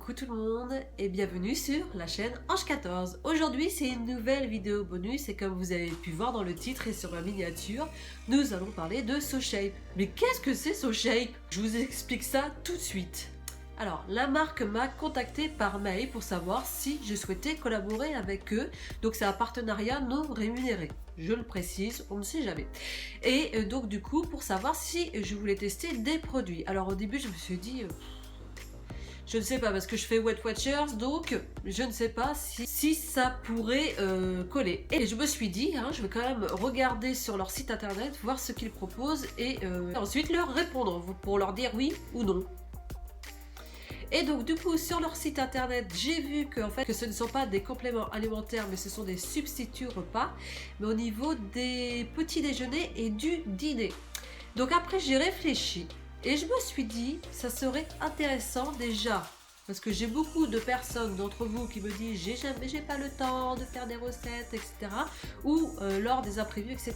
Coucou tout le monde et bienvenue sur la chaîne Ange14. Aujourd'hui c'est une nouvelle vidéo bonus et comme vous avez pu voir dans le titre et sur la miniature, nous allons parler de SoShape. Mais qu'est-ce que c'est SoShape? Je vous explique ça tout de suite. Alors la marque m'a contacté par mail pour savoir si je souhaitais collaborer avec eux. Donc c'est un partenariat non rémunéré. Je le précise, on ne sait jamais. Et donc du coup pour savoir si je voulais tester des produits. Alors au début je me suis dit... je ne sais pas parce que je fais Weight Watchers, donc je ne sais pas si ça pourrait coller. Et je me suis dit, je vais quand même regarder sur leur site internet, voir ce qu'ils proposent et ensuite leur répondre pour leur dire oui ou non. Et donc du coup sur leur site internet j'ai vu que, en fait, que ce ne sont pas des compléments alimentaires mais ce sont des substituts repas, mais au niveau des petits déjeuners et du dîner. Donc après j'ai réfléchi. Et je me suis dit, ça serait intéressant déjà, parce que j'ai beaucoup de personnes d'entre vous qui me disent j'ai pas le temps de faire des recettes, etc. Ou lors des imprévus, etc.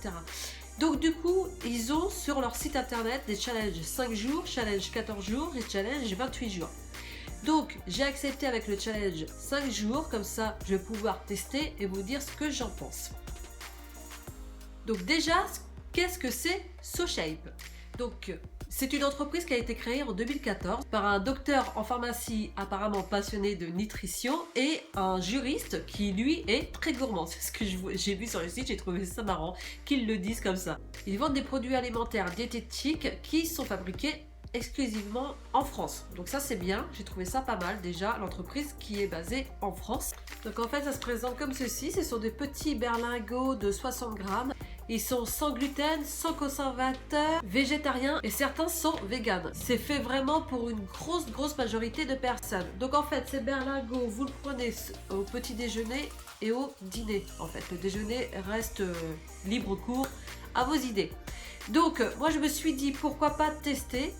Donc du coup, ils ont sur leur site internet des challenges 5 jours, challenge 14 jours et challenge 28 jours. Donc j'ai accepté avec le challenge 5 jours, comme ça je vais pouvoir tester et vous dire ce que j'en pense. Donc déjà, qu'est-ce que c'est SoShape? Donc c'est une entreprise qui a été créée en 2014 par un docteur en pharmacie apparemment passionné de nutrition et un juriste qui lui est très gourmand. C'est ce que j'ai vu sur le site, j'ai trouvé ça marrant qu'ils le disent comme ça. Ils vendent des produits alimentaires diététiques qui sont fabriqués exclusivement en France. Donc ça c'est bien, j'ai trouvé ça pas mal déjà, l'entreprise qui est basée en France. Donc en fait ça se présente comme ceci, ce sont des petits berlingots de 60 grammes. Ils sont sans gluten, sans conservateur, végétariens et certains sont véganes. C'est fait vraiment pour une grosse majorité de personnes. Donc en fait ces berlingots vous le prenez au petit déjeuner et au dîner. En fait le déjeuner reste libre cours à vos idées. Donc moi je me suis dit pourquoi pas tester,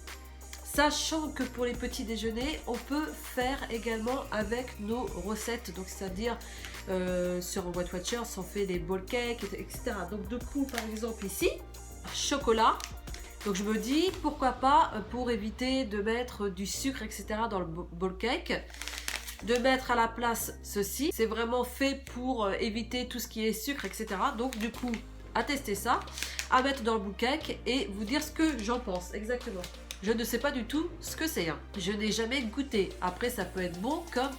sachant que pour les petits déjeuners on peut faire également avec nos recettes, donc c'est-à-dire sur Weight Watchers on fait des bowl cakes, etc. Donc du coup par exemple ici chocolat, donc je me dis pourquoi pas pour éviter de mettre du sucre, etc. dans le bowl cake, de mettre à la place ceci. C'est vraiment fait pour éviter tout ce qui est sucre, etc. Donc du coup à tester ça, à mettre dans le bowl cake et vous dire ce que j'en pense exactement. Je ne sais pas du tout ce que c'est, je n'ai jamais goûté. Après ça peut être bon comme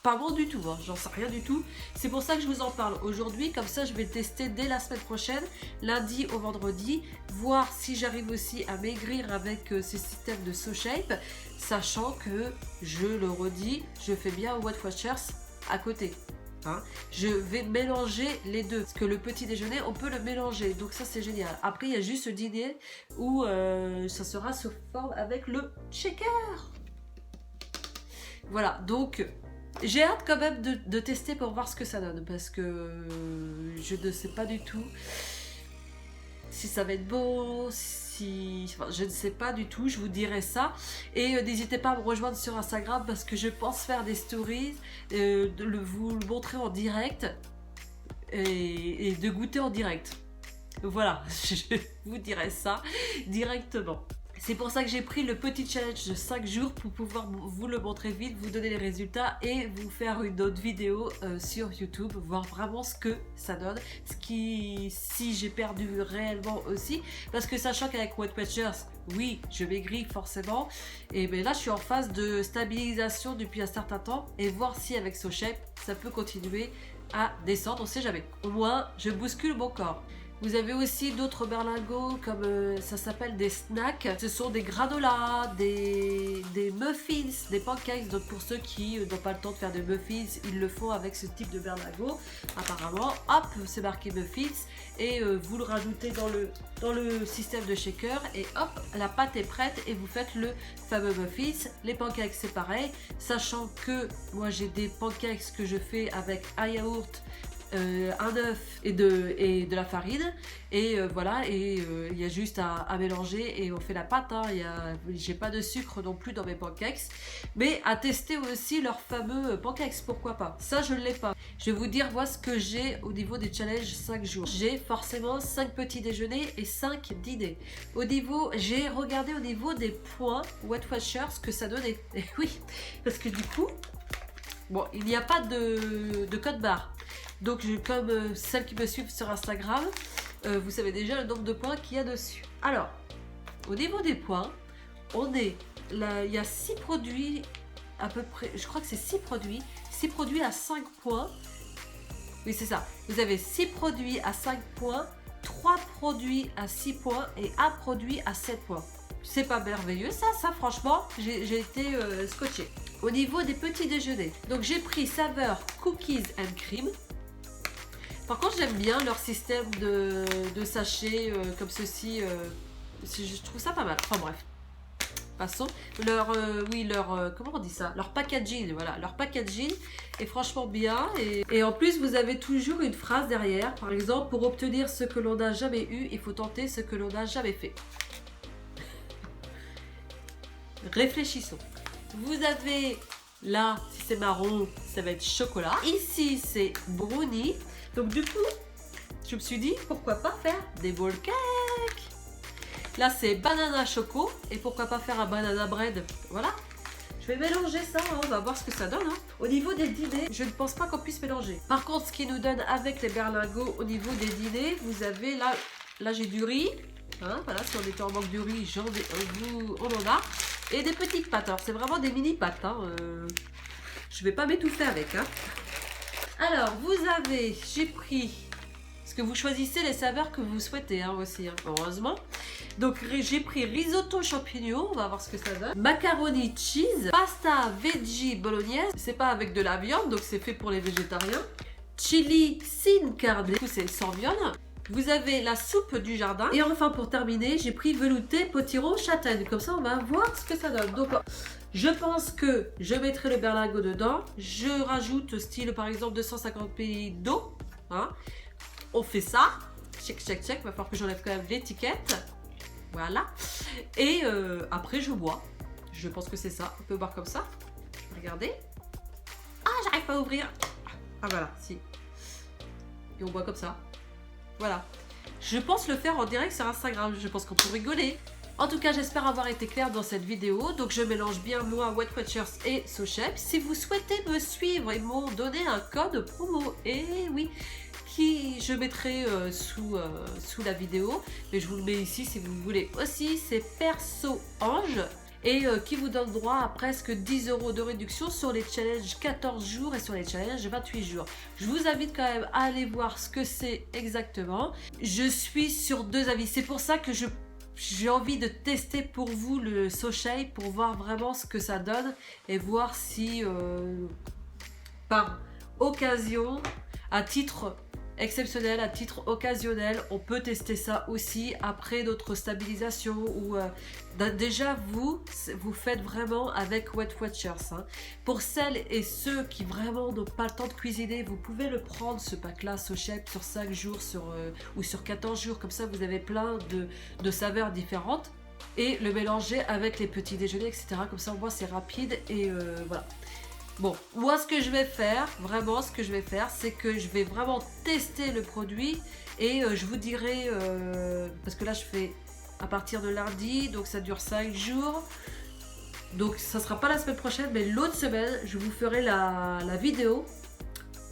pas bon du tout, j'en sais rien du tout. C'est pour ça que je vous en parle aujourd'hui, comme ça je vais le tester dès la semaine prochaine, lundi au vendredi, voir si j'arrive aussi à maigrir avec ces systèmes de SoShape, sachant que, je le redis, je fais bien Weight Watchers à côté. Je vais mélanger les deux, parce que le petit déjeuner on peut le mélanger, donc ça c'est génial. Après il y a juste le dîner où ça sera sous forme avec le shaker. Voilà, donc j'ai hâte quand même de tester pour voir ce que ça donne, parce que je ne sais pas du tout si ça va être beau, enfin, je ne sais pas du tout, je vous dirai ça. Et n'hésitez pas à me rejoindre sur Instagram parce que je pense faire des stories, vous le montrer en direct et de goûter en direct. Voilà, je vous dirai ça directement. C'est pour ça que j'ai pris le petit challenge de 5 jours pour pouvoir vous le montrer vite, vous donner les résultats et vous faire une autre vidéo sur YouTube, voir vraiment ce que ça donne, si j'ai perdu réellement aussi, parce que sachant qu'avec Weight Watchers, oui, je maigris forcément, et bien là je suis en phase de stabilisation depuis un certain temps et voir si avec SoShape ça peut continuer à descendre, on sait jamais. Au moins je bouscule mon corps. Vous avez aussi d'autres berlingots comme ça s'appelle des snacks. Ce sont des granolas, des muffins, des pancakes. Donc pour ceux qui n'ont pas le temps de faire des muffins, ils le font avec ce type de berlingot. Apparemment, hop, c'est marqué muffins et vous le rajoutez dans le système de shaker et hop, la pâte est prête et vous faites le fameux muffins. Les pancakes c'est pareil, sachant que moi j'ai des pancakes que je fais avec un yaourt un œuf et de la farine. Et voilà, et il y a juste à mélanger et on fait la pâte. Hein. J'ai pas de sucre non plus dans mes pancakes. Mais à tester aussi leurs fameux pancakes, pourquoi pas. Ça, je ne l'ai pas. Je vais vous dire, moi, ce que j'ai au niveau des challenges 5 jours. J'ai forcément 5 petits déjeuners et 5 dîners. J'ai regardé au niveau des points Weight Watchers ce que ça donnait. Et oui, parce que du coup, bon, il n'y a pas de code barre. Donc, comme celles qui me suivent sur Instagram, vous savez déjà le nombre de points qu'il y a dessus. Alors, au niveau des points, il y a 6 produits à peu près, je crois que c'est 6 produits à 5 points. Oui, c'est ça. Vous avez 6 produits à 5 points, 3 produits à 6 points et 1 produit à 7 points. C'est pas merveilleux ça franchement, j'ai été scotché. Au niveau des petits déjeuners, donc j'ai pris saveur cookies and cream. Par contre, j'aime bien leur système de sachets comme ceci. Je trouve ça pas mal. Enfin bref. Passons. Comment on dit ça? Leur packaging, voilà. Leur packaging est franchement bien. Et en plus, vous avez toujours une phrase derrière. Par exemple, pour obtenir ce que l'on n'a jamais eu, il faut tenter ce que l'on n'a jamais fait. Réfléchissons. Vous avez là, si c'est marron, ça va être chocolat. Ici, c'est brownie. Donc du coup, je me suis dit, pourquoi pas faire des bowl cakes. Là, c'est banana choco. Et pourquoi pas faire un banana bread. Voilà. Je vais mélanger ça, hein, on va voir ce que ça donne. Hein. Au niveau des dîners, je ne pense pas qu'on puisse mélanger. Par contre, ce qui nous donne avec les berlingots, au niveau des dîners, vous avez là j'ai du riz. Hein, voilà, si on était en manque de riz, on en a. Et des petites pâtes. Alors, c'est vraiment des mini pâtes. Hein, je vais pas m'étouffer avec. Hein. Alors, j'ai pris, parce que vous choisissez les saveurs que vous souhaitez hein, aussi, hein, heureusement. Donc, j'ai pris risotto champignon, on va voir ce que ça donne. Macaroni cheese, pasta veggie bolognaise, c'est pas avec de la viande, donc c'est fait pour les végétariens. Chili sin carne, du coup c'est sans viande. Vous avez la soupe du jardin. Et enfin, pour terminer, j'ai pris velouté potiron châtaigne. Comme ça, on va voir ce que ça donne. Donc, je pense que je mettrai le berlingot dedans. Je rajoute style, par exemple, 250 ml d'eau. Hein. On fait ça. Check, check, check. Il va falloir que j'enlève quand même l'étiquette. Voilà. Et après, je bois. Je pense que c'est ça. On peut boire comme ça. Regardez. Ah, j'arrive pas à ouvrir. Ah, voilà, si. Et on boit comme ça. Voilà. Je pense le faire en direct sur Instagram. Je pense qu'on peut rigoler. En tout cas, j'espère avoir été claire dans cette vidéo. Donc, je mélange bien moi, Weight Watchers et SoChef. Si vous souhaitez me suivre, ils m'ont donné un code promo. Et oui, qui je mettrai sous la vidéo. Mais je vous le mets ici si vous voulez aussi. C'est Perso Ange. Et qui vous donne droit à presque 10 € de réduction sur les challenges 14 jours et sur les challenges 28 jours. Je vous invite quand même à aller voir ce que c'est exactement. Je suis sur 2 avis. C'est pour ça que j'ai envie de tester pour vous le SoShape pour voir vraiment ce que ça donne et voir si par occasion, à titre exceptionnel, à titre occasionnel, on peut tester ça aussi après notre stabilisation ou déjà vous faites vraiment avec Weight Watchers. Hein. Pour celles et ceux qui vraiment n'ont pas le temps de cuisiner, vous pouvez le prendre ce pack là, SoShape, sur 5 jours ou sur 14 jours, comme ça vous avez plein de saveurs différentes et le mélanger avec les petits déjeuners, etc. Comme ça au moins c'est rapide et voilà. Bon, moi ce que je vais faire, vraiment ce que je vais faire, c'est que je vais vraiment tester le produit et je vous dirai, parce que là je fais à partir de lundi, donc ça dure 5 jours, donc ça sera pas la semaine prochaine, mais l'autre semaine, je vous ferai la vidéo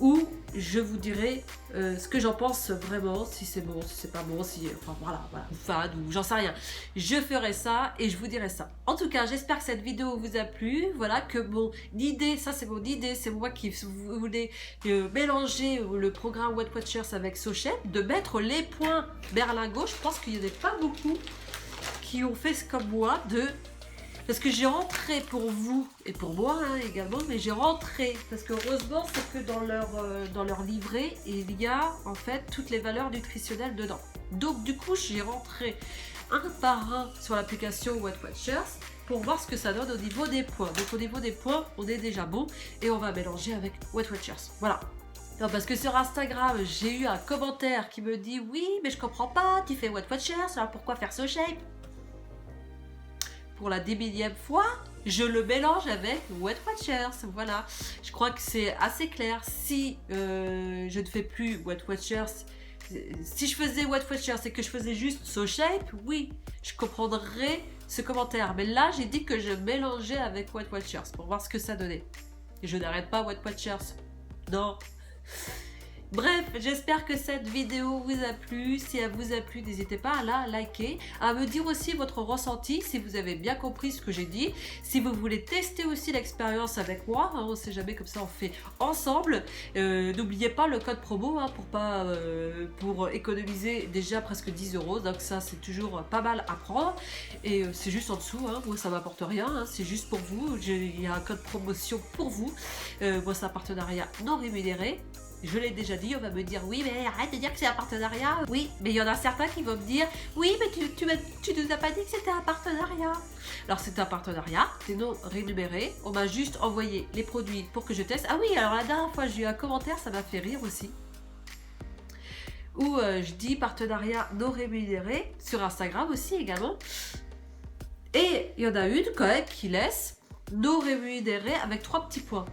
où je vous dirai ce que j'en pense vraiment, si c'est bon, si c'est pas bon, enfin voilà, ou fade, ou j'en sais rien. Je ferai ça et je vous dirai ça. En tout cas, j'espère que cette vidéo vous a plu. Voilà, que mon idée, ça c'est mon idée, c'est moi qui voulais mélanger le programme Weight Watchers avec SoChef, de mettre les points berlingots. Je pense qu'il n'y en a pas beaucoup qui ont fait comme moi, parce que j'ai rentré pour vous et pour moi hein, également, mais j'ai rentré parce que heureusement c'est que dans leur livret il y a en fait toutes les valeurs nutritionnelles dedans. Donc du coup j'ai rentré un par un sur l'application Weight Watchers pour voir ce que ça donne au niveau des points. Donc au niveau des points on est déjà bon et on va mélanger avec Weight Watchers. Voilà. Non, parce que sur Instagram, j'ai eu un commentaire qui me dit oui, mais je comprends pas, tu fais Weight Watchers, alors pourquoi faire So Shape? Pour la 10 000e fois, je le mélange avec Weight Watchers. Voilà, je crois que c'est assez clair. Si je ne fais plus Weight Watchers, si je faisais Weight Watchers et que je faisais juste So Shape, oui, je comprendrais ce commentaire. Mais là, j'ai dit que je mélangeais avec Weight Watchers pour voir ce que ça donnait. Et je n'arrête pas Weight Watchers. Non. Bref, j'espère que cette vidéo vous a plu. Si elle vous a plu, n'hésitez pas à la liker, à me dire aussi votre ressenti, si vous avez bien compris ce que j'ai dit. Si vous voulez tester aussi l'expérience avec moi, hein, on ne sait jamais, comme ça on fait ensemble. N'oubliez pas le code promo hein, pour économiser déjà presque 10 €. Donc ça, c'est toujours pas mal à prendre. Et c'est juste en dessous, hein, moi ça m'apporte rien, hein, c'est juste pour vous. Il y a un code promotion pour vous. Moi c'est un partenariat non rémunéré. Je l'ai déjà dit, on va me dire oui, mais arrête de dire que c'est un partenariat. Oui, mais il y en a certains qui vont me dire oui, mais tu nous as pas dit que c'était un partenariat. Alors c'est un partenariat, c'est non rémunéré. On m'a juste envoyé les produits pour que je teste. Ah oui, alors la dernière fois j'ai eu un commentaire, ça m'a fait rire aussi. Où je dis partenariat non rémunéré sur Instagram aussi également. Et il y en a une quand même qui laisse non rémunéré avec 3 petits points.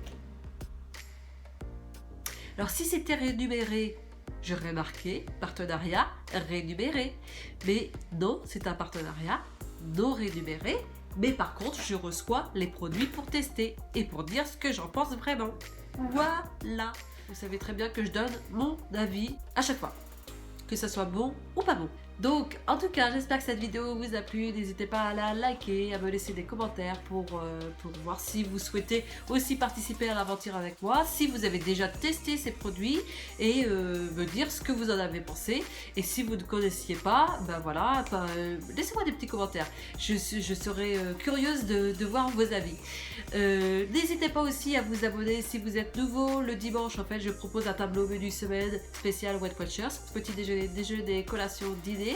Alors si c'était rémunéré, j'aurais marqué partenariat rémunéré. Mais non, c'est un partenariat non rémunéré. Mais par contre, je reçois les produits pour tester et pour dire ce que j'en pense vraiment. Voilà. Vous savez très bien que je donne mon avis à chaque fois, que ça soit bon ou pas bon. Donc, en tout cas, j'espère que cette vidéo vous a plu. N'hésitez pas à la liker, à me laisser des commentaires pour voir si vous souhaitez aussi participer à l'aventure avec moi, si vous avez déjà testé ces produits et me dire ce que vous en avez pensé. Et si vous ne connaissiez pas, ben voilà, laissez-moi des petits commentaires. Je serais curieuse de voir vos avis. N'hésitez pas aussi à vous abonner si vous êtes nouveau. Le dimanche, en fait, je propose un tableau menu semaine spécial Weight Watchers, petit déjeuner, collation, dîner.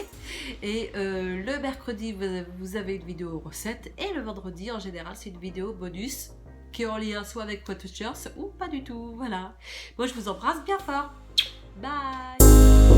Et le mercredi, vous avez une vidéo recette. Et le vendredi, en général, c'est une vidéo bonus qui est en lien soit avec Weight Watchers ou pas du tout. Voilà. Moi, je vous embrasse bien fort. Bye!